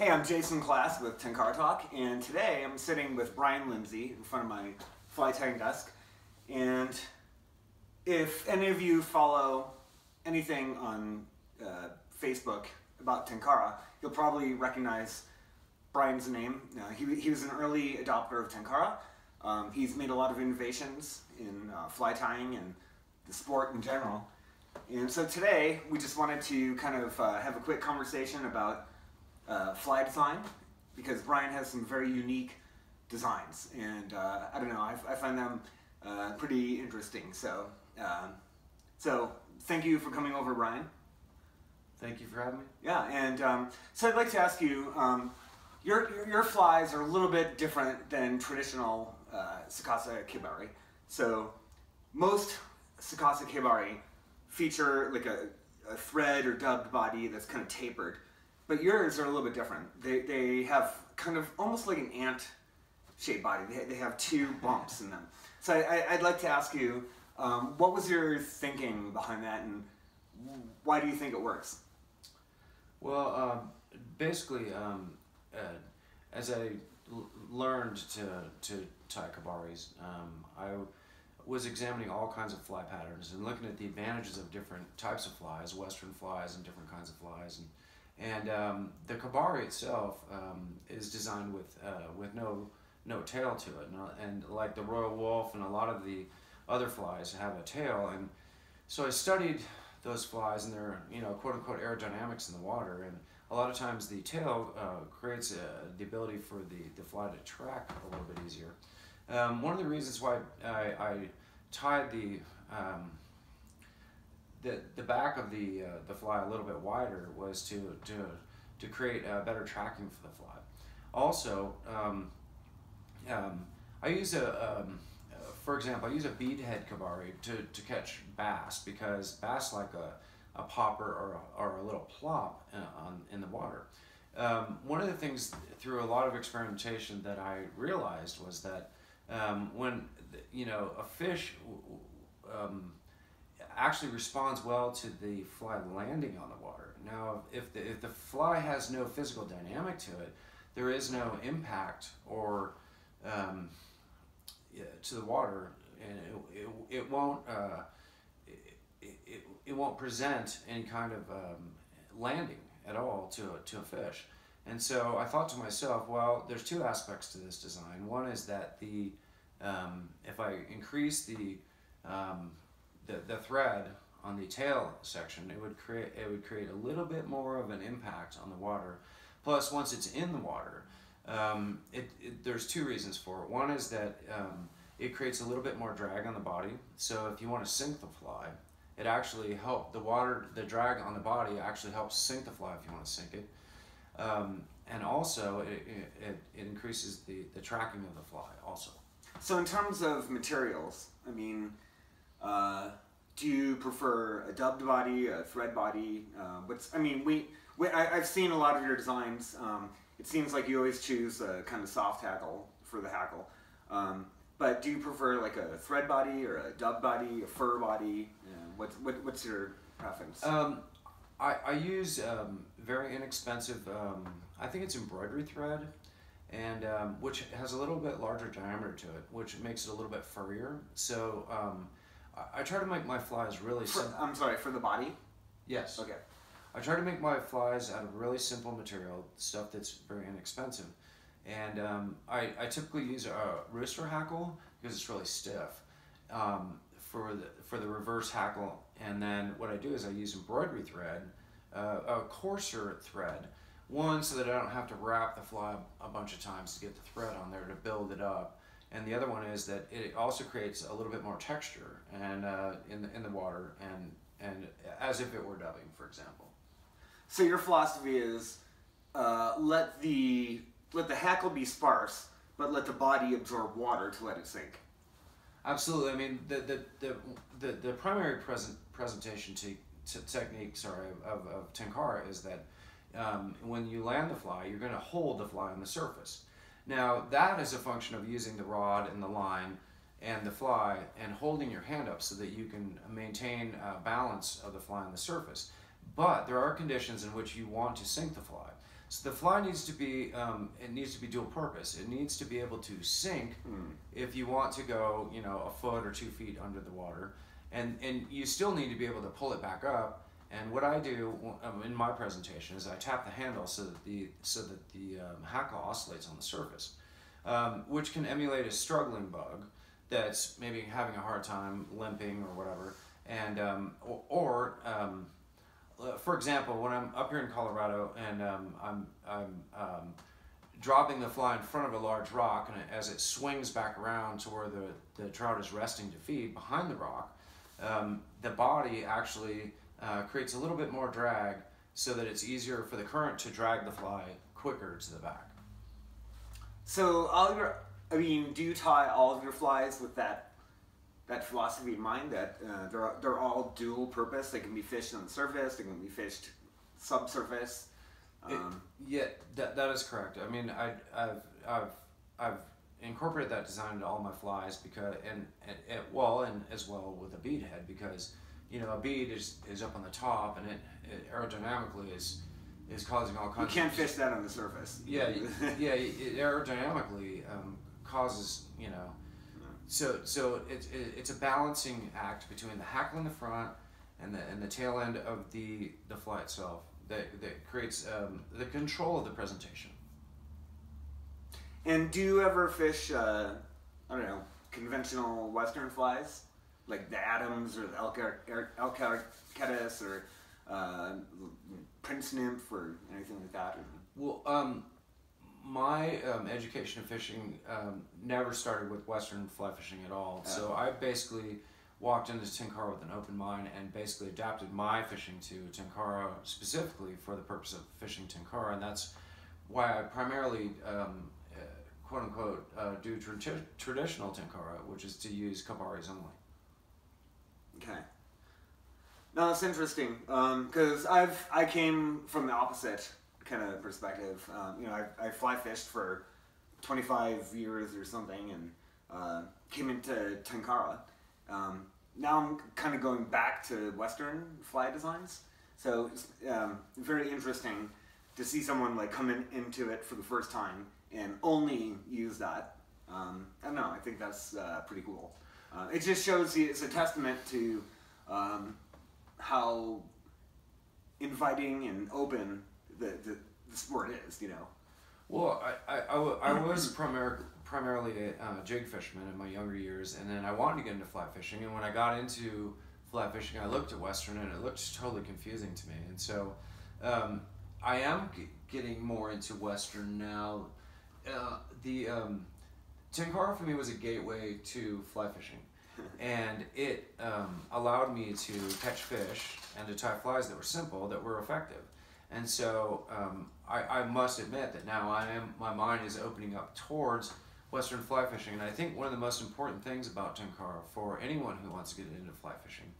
Hey, I'm Jason Class with Tenkara Talk, and today I'm sitting with Lindsay in front of my fly tying desk. And if any of you follow anything on Facebook about Tenkara, you'll probably recognize Brian's name. He was an early adopter of Tenkara. He's made a lot of innovations in fly tying and the sport in general. And so today we just wanted to kind of have a quick conversation about fly design, because Brian has some very unique designs, and I don't know, I find them pretty interesting. So thank you for coming over, Brian. Thank you for having me. Yeah, and so I'd like to ask you, your flies are a little bit different than traditional Sakasa kibari. So most Sakasa kibari feature like a thread or dubbed body that's kind of tapered. But yours are a little bit different. They have kind of almost like an ant-shaped body. They have two bumps in them. So I'd like to ask you, what was your thinking behind that, and why do you think it works? Well, basically, as I learned to tie kabaris, I was examining all kinds of fly patterns and looking at the advantages of different types of flies, Western flies and different kinds of flies. And the kabari itself is designed with no tail to it, and like the royal wolf and a lot of the other flies have a tail. And so I studied those flies and their quote unquote aerodynamics in the water, and a lot of times the tail creates the ability for the fly to track a little bit easier. One of the reasons why I tied the back of the fly a little bit wider was to create better tracking for the fly. Also, I use for example, I use a bead head kabari to catch bass, because bass like a popper or a little plop in the water. One of the things through a lot of experimentation that I realized was that when a fish actually responds well to the fly landing on the water. Now, if the fly has no physical dynamic to it, there is no impact or to the water, and it won't present any kind of landing at all to a fish. And so I thought to myself, well, there's two aspects to this design. One is that if I increase the thread on the tail section, it would create a little bit more of an impact on the water. Plus, once it's in the water, there's two reasons for it. One is that it creates a little bit more drag on the body. So if you want to sink the fly, it actually helps the drag on the body actually helps sink the fly if you want to sink it. And also it increases the tracking of the fly also. So in terms of materials, I mean, do you prefer a dubbed body, a thread body? I've seen a lot of your designs. It seems like you always choose a kind of soft hackle for the hackle. But do you prefer like a thread body or a dubbed body, a fur body? What's your preference? I use very inexpensive, I think it's embroidery thread, and which has a little bit larger diameter to it, which makes it a little bit furrier. So I try to make my flies really simple. I'm sorry, for the body? Yes. Okay. I try to make my flies out of really simple material, stuff that's very inexpensive. And I typically use a rooster hackle because it's really stiff for the reverse hackle. And then what I do is I use embroidery thread, a coarser thread, one so that I don't have to wrap the fly a bunch of times to get the thread on there to build it up. And the other one is that it also creates a little bit more texture and in the water, and as if it were dubbing, for example. So your philosophy is let the hackle be sparse, but let the body absorb water to let it sink. Absolutely. I mean, the primary presentation technique, of Tenkara is that when you land the fly, you're going to hold the fly on the surface. Now, that is a function of using the rod and the line and the fly and holding your hand up so that you can maintain balance of the fly on the surface. But there are conditions in which you want to sink the fly. So the fly needs to be it needs to be dual purpose. It needs to be able to sink if you want to go, you know, a foot or 2 feet under the water, and you still need to be able to pull it back up. And what I do in my presentation is I tap the handle so that the hackle oscillates on the surface, which can emulate a struggling bug that's maybe having a hard time limping or whatever. And for example, when I'm up here in Colorado and I'm dropping the fly in front of a large rock, and as it swings back around to where the trout is resting to feed behind the rock, the body actually creates a little bit more drag so that it's easier for the current to drag the fly quicker to the back. So do you tie all of your flies with that philosophy in mind, that they're all dual purpose? They can be fished on the surface, they can be fished subsurface. Yeah, that is correct. I mean, I've incorporated that design into all my flies because and as well with a bead head, because you know a bead is up on the top and it aerodynamically is causing all kinds. You can't fish that on the surface. Yeah, it aerodynamically causes, you know. So it's a balancing act between the hackle in the front and the tail end of the fly itself that creates the control of the presentation. And do you ever fish, I don't know, conventional Western flies, like the Adams or the Alcarquetas or Prince Nymph or anything like that? Well, my education of fishing never started with Western fly fishing at all. So I basically walked into Tenkara with an open mind and basically adapted my fishing to Tenkara specifically for the purpose of fishing Tenkara, and that's why I primarily quote unquote do traditional Tenkara, which is to use kabaris only. Okay. No, it's interesting because I came from the opposite kind of perspective. You know, I fly fished for 25 years or something, and came into Tenkara. Now I'm kind of going back to Western fly designs, so it's very interesting to see someone like come into it for the first time and only use that. I don't know, I think that's pretty cool. It just shows you, it's a testament to how inviting and open the sport is, you know. Well, I was primarily a jig fisherman in my younger years, and then I wanted to get into fly fishing, and when I got into fly fishing I looked at Western and it looked totally confusing to me, and so I am getting more into Western now. The Tenkara for me was a gateway to fly fishing, and it allowed me to catch fish and to tie flies that were simple, that were effective. And so I must admit that now my mind is opening up towards Western fly fishing, and I think one of the most important things about Tenkara for anyone who wants to get into fly fishing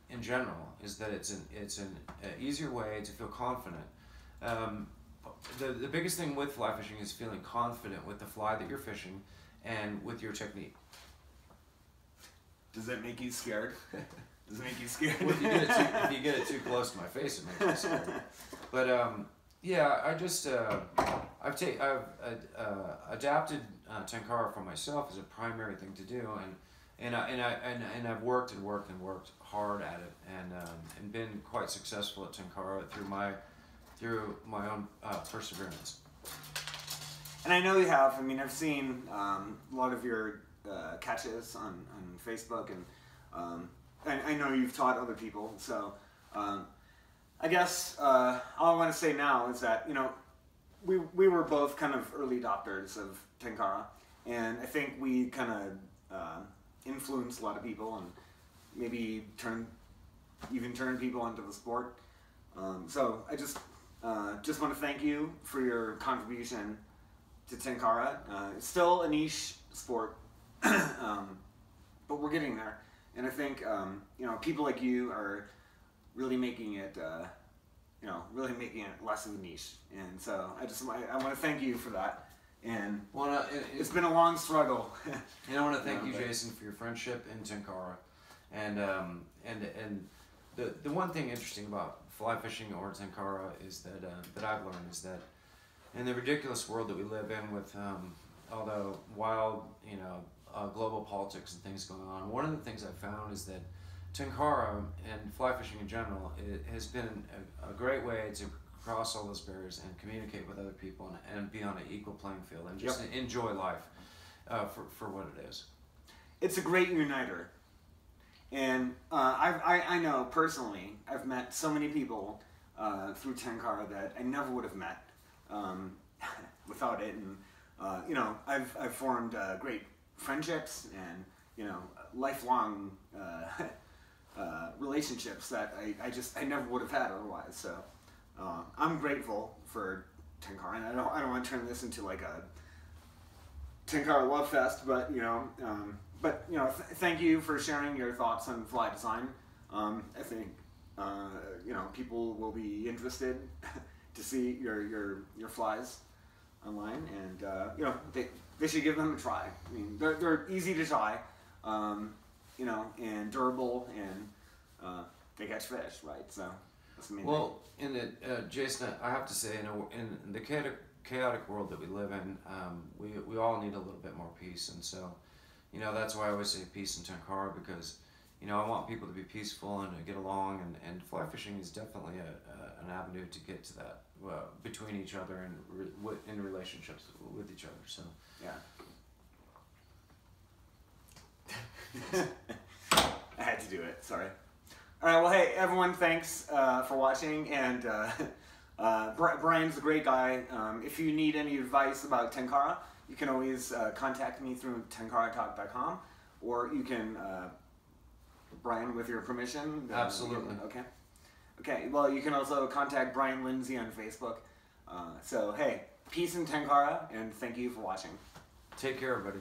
in general is that it's an easier way to feel confident. The biggest thing with fly fishing is feeling confident with the fly that you're fishing and with your technique. Does that make you scared? Does it make you scared? Well, if you get it too close to my face, it makes me scared. But yeah, I just I've adapted Tenkara for myself as a primary thing to do, and I've worked hard at it, and been quite successful at Tenkara through my own perseverance. And I know you have. I mean, I've seen a lot of your catches on Facebook, and I know you've taught other people. So I guess all I want to say now is that, you know, we were both kind of early adopters of Tenkara, and I think we kind of influenced a lot of people and maybe turned people onto the sport. So I just want to thank you for your contribution to Tenkara. It's still a niche sport, but we're getting there. And I think you know, people like you are really making it, you know, really making it less of a niche. And so I want to thank you for that. And it's been a long struggle. And I want to thank you, Jason, for your friendship in Tenkara. And the one thing interesting about fly fishing or Tenkara is that I've learned is that in the ridiculous world that we live in with all the wild, global politics and things going on, one of the things I've found is that tenkara and fly fishing in general, it has been a great way to cross all those barriers and communicate with other people and be on an equal playing field and just enjoy life for what it is. It's a great uniter. And I know personally, I've met so many people through tenkara that I never would have met without it. And I've formed great friendships and lifelong relationships that I never would have had otherwise. So I'm grateful for tenkara, and I don't want to turn this into like a tenkara love fest, but thank you for sharing your thoughts on fly design. I think people will be interested to see your flies online, and they should give them a try. I mean, they're easy to tie, and durable, and they catch fish, right? So that's the main thing. Well, Jason, I have to say, in the chaotic world that we live in, we all need a little bit more peace, and so, that's why I always say peace in tenkara, because, I want people to be peaceful and to get along, and fly fishing is definitely an avenue to get to that between each other and in relationships with each other. So yeah. I had to do it. Sorry. All right. Well, hey, everyone. Thanks for watching. And Brian's a great guy. If you need any advice about tenkara, you can always contact me through tenkaratalk.com, or you can, Brian, with your permission. Absolutely. Okay. Okay. Well, you can also contact Brian Lindsay on Facebook. So hey, peace in tenkara, and thank you for watching. Take care, everybody.